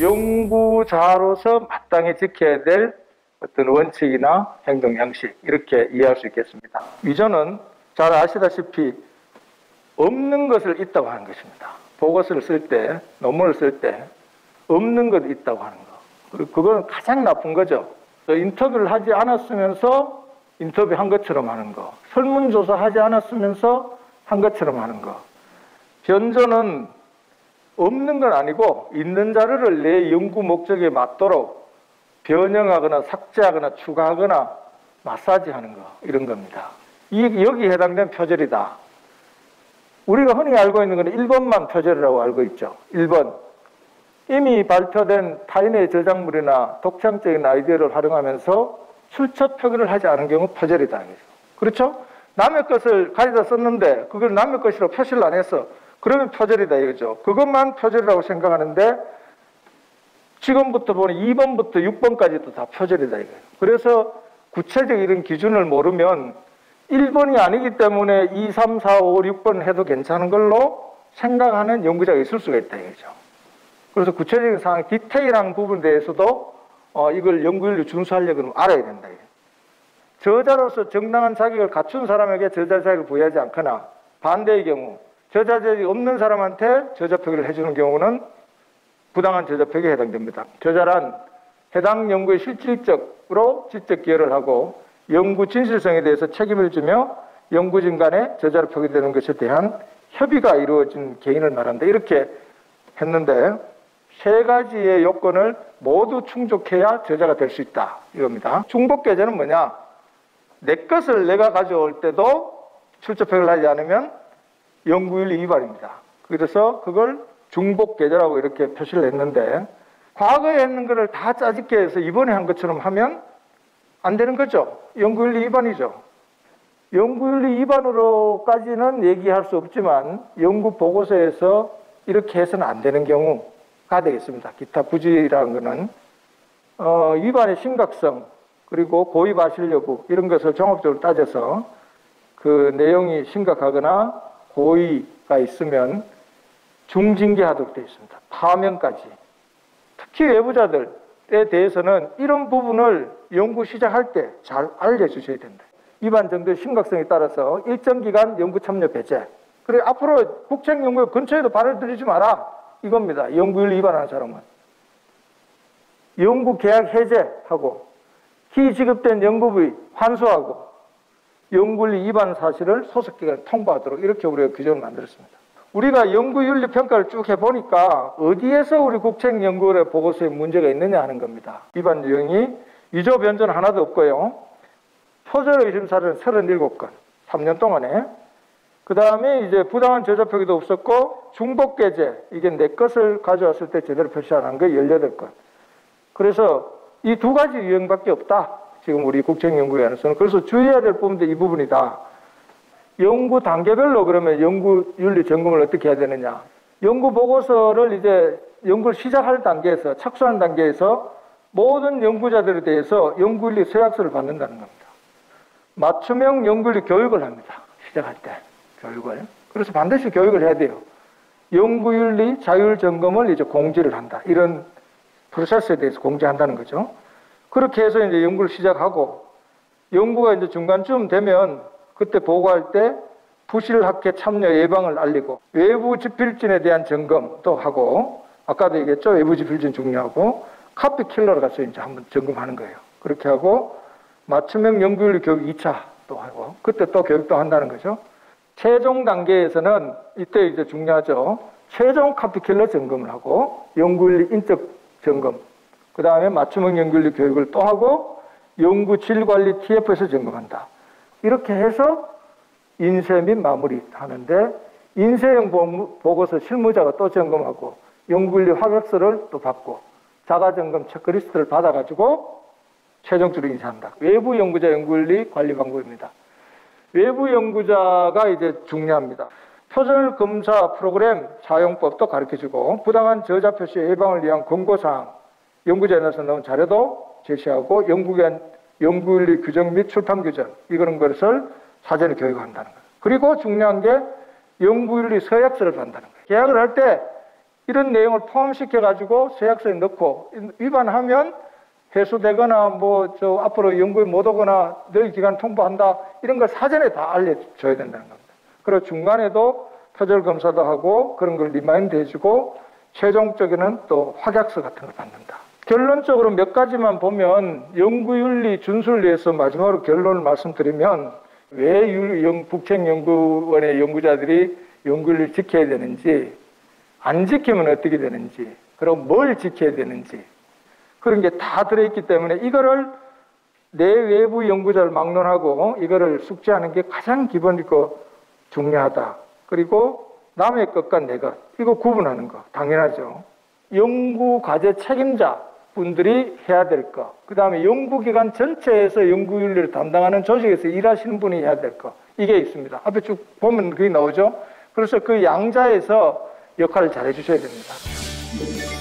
연구자로서 마땅히 지켜야 될 어떤 원칙이나 행동 양식, 이렇게 이해할 수 있겠습니다. 위조는 잘 아시다시피 없는 것을 있다고 하는 것입니다. 보고서를 쓸 때, 논문을 쓸 때 없는 것이 있다고 하는 거. 그거는 가장 나쁜 거죠. 인터뷰를 하지 않았으면서 인터뷰한 것처럼 하는 거. 설문조사 하지 않았으면서 한 것처럼 하는 거. 변조는 없는 건 아니고 있는 자료를 내 연구 목적에 맞도록 변형하거나 삭제하거나 추가하거나 마사지하는 거, 이런 겁니다. 여기에 해당된 표절이다. 우리가 흔히 알고 있는 것은 1번만 표절이라고 알고 있죠. 1번. 이미 발표된 타인의 저작물이나 독창적인 아이디어를 활용하면서 출처 표기를 하지 않은 경우 표절이다. 그렇죠? 남의 것을 가져다 썼는데 그걸 남의 것이라고 표시를 안 했어. 그러면 표절이다 이거죠. 그것만 표절이라고 생각하는데 지금부터 보니 2번부터 6번까지도 다 표절이다 이거예요. 그래서 구체적 이런 기준을 모르면 1번이 아니기 때문에 2, 3, 4, 5, 6번 해도 괜찮은 걸로 생각하는 연구자가 있을 수가 있다 이거죠. 그래서 구체적인 상황, 디테일한 부분에 대해서도 이걸 연구윤리 준수하려고 알아야 된다. 저자로서 정당한 자격을 갖춘 사람에게 저자 자격을 부여하지 않거나 반대의 경우 저자 자격이 없는 사람한테 저자 표기를 해주는 경우는 부당한 저자 표기에 해당됩니다. 저자란 해당 연구에 실질적으로 지적 기여를 하고 연구 진실성에 대해서 책임을 지며 연구진 간에 저자로 표기되는 것에 대한 협의가 이루어진 개인을 말한다. 이렇게 했는데 세 가지의 요건을 모두 충족해야 저자가 될 수 있다. 이겁니다. 중복계제는 뭐냐? 내 것을 내가 가져올 때도 출처 표기를 하지 않으면 연구윤리 위반입니다. 그래서 그걸 중복계제라고 이렇게 표시를 했는데 과거에 했는 거를 다 짜집게 해서 이번에 한 것처럼 하면 안 되는 거죠. 연구윤리 위반이죠. 연구윤리 위반으로까지는 얘기할 수 없지만 연구 보고서에서 이렇게 해서는 안 되는 경우가 되겠습니다. 기타 부지라는 것은 위반의 심각성 그리고 고의 과실 여부 이런 것을 종합적으로 따져서 그 내용이 심각하거나 고의가 있으면 중징계하도록 되어 있습니다. 파면까지. 특히 외부자들에 대해서는 이런 부분을 연구 시작할 때 잘 알려주셔야 된다. 위반 정도의 심각성에 따라서 일정 기간 연구 참여 배제. 그리고 앞으로 국책연구회 근처에도 발을 들이지 마라. 이겁니다. 연구윤리 위반하는 사람은. 연구 계약 해제하고 희지급된 연구비 환수하고 연구윤리 위반 사실을 소속기관에 통보하도록 이렇게 우리가 규정을 만들었습니다. 우리가 연구윤리 평가를 쭉 해보니까 어디에서 우리 국책연구원의 보고서에 문제가 있느냐 하는 겁니다. 위반 유형이 위조 변조는 하나도 없고요. 표절 의심 사례는 37건, 3년 동안에. 그 다음에 이제 부당한 저자 표기도 없었고 중복계제, 이게 내 것을 가져왔을 때 제대로 표시 안 한 거 18건. 그래서 이 두 가지 유형밖에 없다. 지금 우리 국책연구원에서는. 그래서 주의해야 될 부분도 이 부분이다. 연구 단계별로 그러면 연구윤리 점검을 어떻게 해야 되느냐. 연구 보고서를 이제 연구를 시작할 단계에서, 착수하는 단계에서 모든 연구자들에 대해서 연구윤리 서약서를 받는다는 겁니다. 맞춤형 연구윤리 교육을 합니다. 시작할 때 교육을. 그래서 반드시 교육을 해야 돼요. 연구윤리 자율 점검을 이제 공지를 한다. 이런 프로세스에 대해서 공지한다는 거죠. 그렇게 해서 이제 연구를 시작하고 연구가 이제 중간쯤 되면 그때 보고할 때 부실학회 참여 예방을 알리고 외부 지필진에 대한 점검도 하고 아까도 얘기했죠. 외부 지필진 중요하고 카피 킬러를 가서 이제 한번 점검하는 거예요. 그렇게 하고 맞춤형 연구윤리 교육 2차 또 하고 그때 또 교육도 한다는 거죠. 최종 단계에서는 이때 이제 중요하죠. 최종 카피 킬러 점검을 하고 연구윤리 인적 점검 그 다음에 맞춤형 연구윤리 교육을 또 하고 연구 질관리 TF에서 점검한다. 이렇게 해서 인쇄 및 마무리 하는데 인쇄형 보고서 실무자가 또 점검하고 연구윤리 확약서를 또 받고 자가점검 체크리스트를 받아가지고 최종적으로 인쇄한다. 외부 연구자 연구윤리 관리 방법입니다. 외부 연구자가 이제 중요합니다. 표절 검사 프로그램 사용법도 가르쳐주고 부당한 저자 표시 예방을 위한 권고사항 연구자에서 나온 자료도 제시하고 연구기관 연구윤리 규정 및 출판 규정 이런 것을 사전에 교육한다는 거예요. 그리고 중요한 게 연구윤리 서약서를 받는다는 거예요. 계약을 할 때 이런 내용을 포함시켜 가지고 서약서에 넣고 위반하면 해소되거나 앞으로 연구에 못 오거나 너희 기관 통보한다 이런 걸 사전에 다 알려줘야 된다는 겁니다. 그리고 중간에도 표절 검사도 하고 그런 걸 리마인드 해주고 최종적에는 또 확약서 같은 걸 받는다. 결론적으로 몇 가지만 보면 연구윤리 준수를 위해서 마지막으로 결론을 말씀드리면 왜 북책연구원의 연구자들이 연구윤리를 지켜야 되는지, 안 지키면 어떻게 되는지, 그리고 뭘 지켜야 되는지 그런 게 다 들어있기 때문에 이거를 내 외부 연구자를 막론하고 이거를 숙지하는 게 가장 기본이고 중요하다. 그리고 남의 것과 내 것, 이거 구분하는 거 당연하죠. 연구과제 책임자 분들이 해야 될 거, 그 다음에 연구기관 전체에서 연구윤리를 담당하는 조직에서 일하시는 분이 해야 될 거, 이게 있습니다. 앞에 쭉 보면 그게 나오죠. 그래서 그 양자에서 역할을 잘 해주셔야 됩니다.